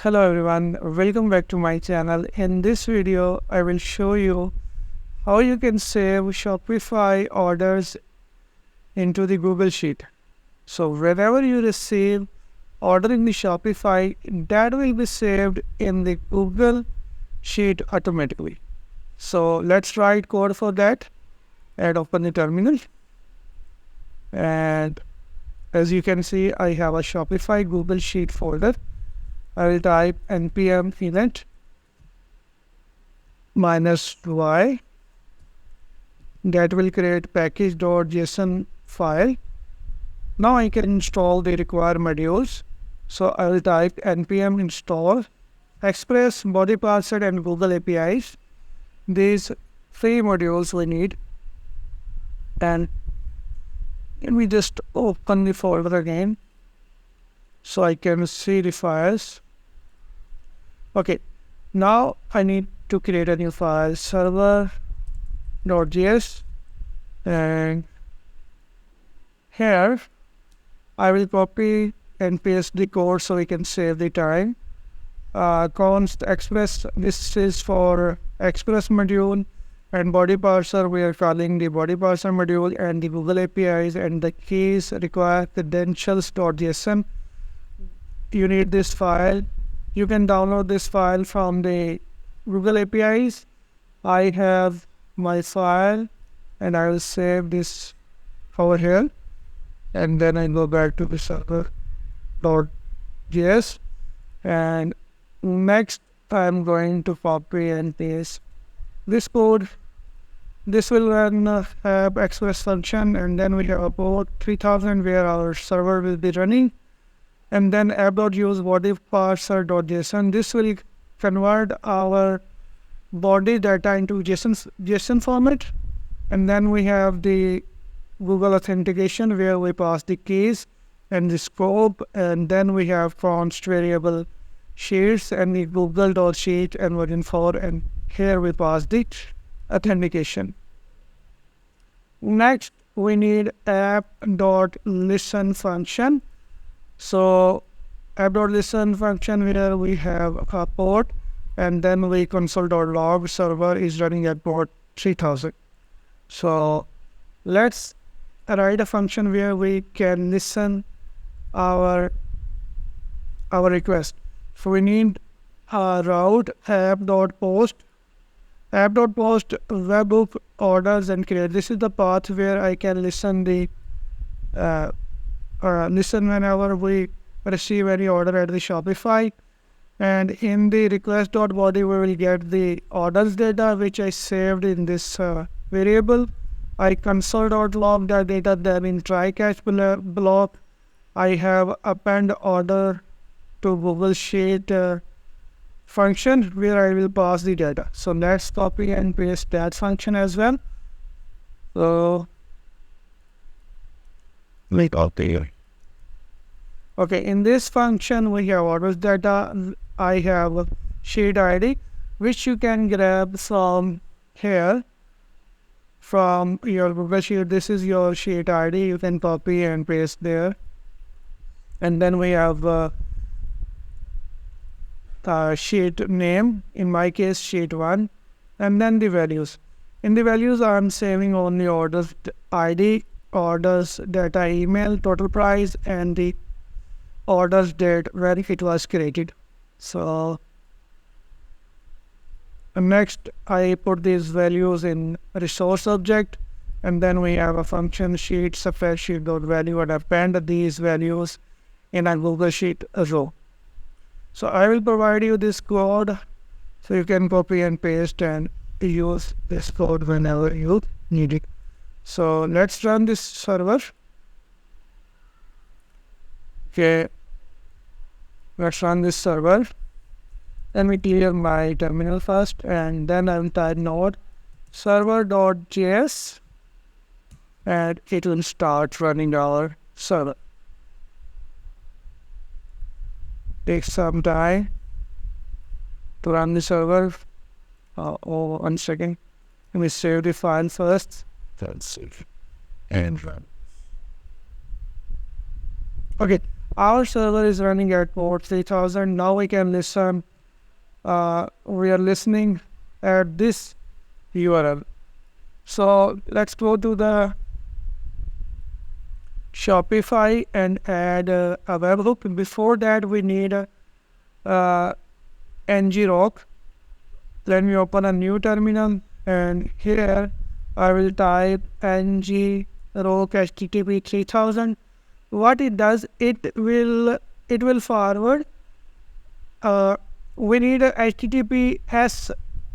Hello everyone, welcome back to my channel. In this video, I will show you how you can save Shopify orders into the Google Sheet. So whenever you receive order in the Shopify, that will be saved in the Google Sheet automatically. So let's write code for that and open the terminal. And as you can see, I have a Shopify Google Sheet folder. I will type npm init -y. That will create package.json file. Now I can install the required modules. So I will type npm install Express, body parser, and Google APIs. These three modules we need. And we just open the folder again so I can see the files. Okay, now I need to create a new file, server.js, and here I will copy and paste the code so we can save the time. Const express, this is for express module, and body parser, we are calling the body parser module, and the Google APIs, and the keys require credentials.json. You need this file. You can download this file from the Google APIs. I have my file and I will save this over here, and then I go back to the server.js, and next I'm going to copy and paste this code. This will run have express function, and then we have a port 3000 where our server will be running. And then app.use body parser.json. This will convert our body data into JSON format. And then we have the Google authentication where we pass the keys and the scope. And then we have const variable sheets and the Google.sheet and version 4. And here we pass the authentication. Next, we need app.listen function. So app.listen function where we have a port, and then we console.log server is running at port 3000. So let's write a function where we can listen our request. So we need a route app.post webhook orders and create. This is the path where I can listen the listen whenever we receive any order at the Shopify. And in the request.body, we will get the orders data, which I saved in this variable. I console.log that data, then in try catch block, I have append order to Google Sheet function where I will pass the data. So let's copy and paste that function as well. So okay, in this function we have orders data. I have sheet ID, which you can grab from here, from your Google Sheet. This is your sheet ID. You can copy and paste there. And then we have sheet name, in my case sheet 1, and then the values. In the values, I'm saving only orders ID, orders data email, total price, and the orders date where it was created. So next I put these values in resource object, and then we have a function sheet spreadsheet.value and append these values in a Google Sheet row. So I will provide you this code so you can copy and paste and use this code whenever you need it. So let's run this server. Okay, let's run this server. Let me clear my terminal first, and then I will type node server.js, and it will start running our server. Takes some time to run the server. Oh, 1 second. Let me save the file first. That's it. And run. Okay, Our server is running at port 3000. Now we can listen. We are listening at this URL. So let's go to the Shopify and add a webhook. Before that, we need a ngrok. Let me open a new terminal, and here I will type ngrok http 3000. What it does, it will forward. We need a https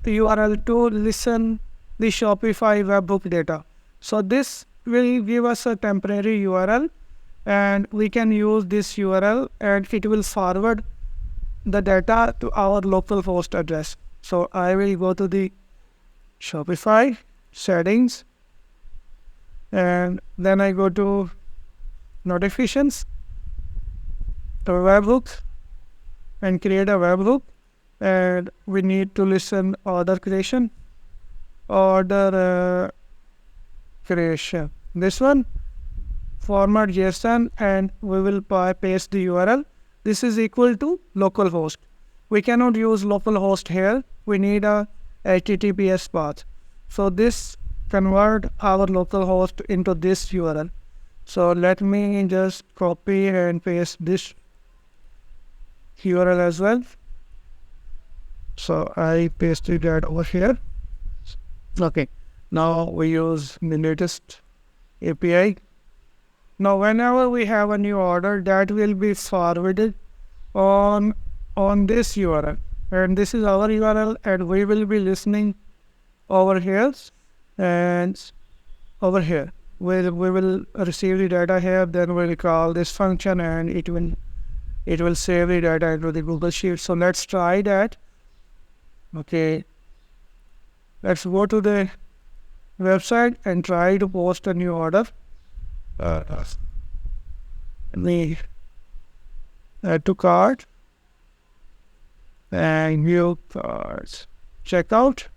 URL to listen the Shopify webhook data. So this will give us a temporary URL, and we can use this URL, and it will forward the data to our local host address. So I will go to the Shopify settings, and then I go to notifications, the webhook, and create a webhook. And we need to listen order creation. This one, format JSON, and we will paste the URL. This is equal to localhost. We cannot use localhost here. We need a HTTPS path. So this convert our localhost into this URL. So let me just copy and paste this URL as well. So I pasted that over here. Okay. Now we use the latest API. Now whenever we have a new order, that will be forwarded on this URL. And this is our URL, and we will be listening over here and over here. We will receive the data here, then we'll call this function, and it will save the data into the Google Sheet. So let's try that. Okay. Let's go to the website and try to post a new order. Let me add to cart and view cards. Checkout.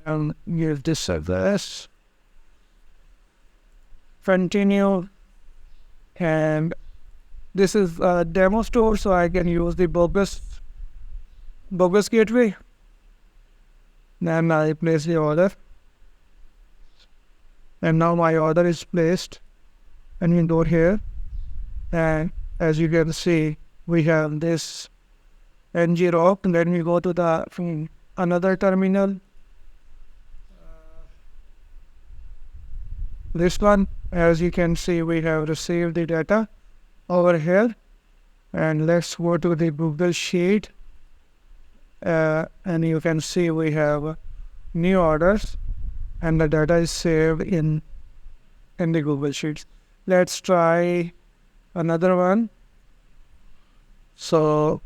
And give this address. Continue. And this is a demo store, so I can use the bogus gateway. Then I place the order, and now my order is placed. And we go here, and as you can see, we have this ngrok. And then we go to the another terminal. This one, as you can see, we have received the data over here. And let's go to the Google Sheet. And you can see we have new orders, and the data is saved in the Google Sheets. Let's try another one. So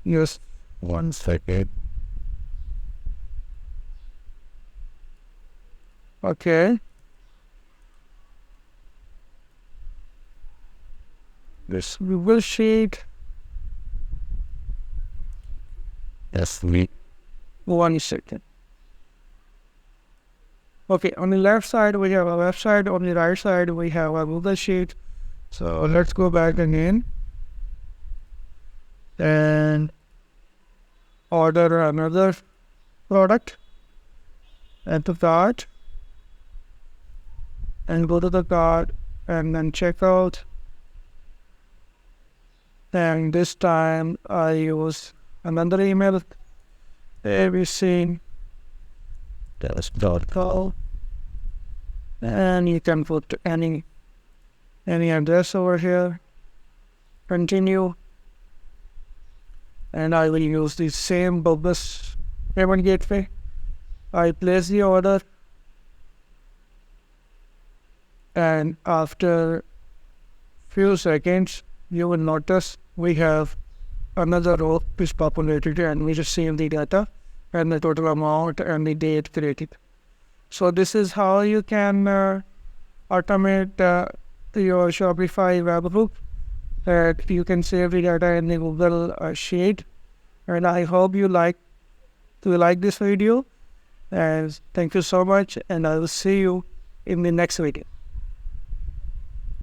just 1 second. Okay. This Google Sheet. Yes, me. 1 second. Okay, on the left side we have a website, on the right side we have a Google Sheet. So let's go back again and order another product, add to cart, and go to the cart, and then checkout. And this time I use another email, abc.com, and you can put any address over here. Continue, and I will use the same bogus payment gateway. I place the order, and after few seconds you will notice we have another row is populated, and we receive the data and the total amount and the date created. So this is how you can automate your Shopify webhook, that you can save the data in the Google Sheet. And I hope you like this video, and thank you so much, and I will see you in the next video.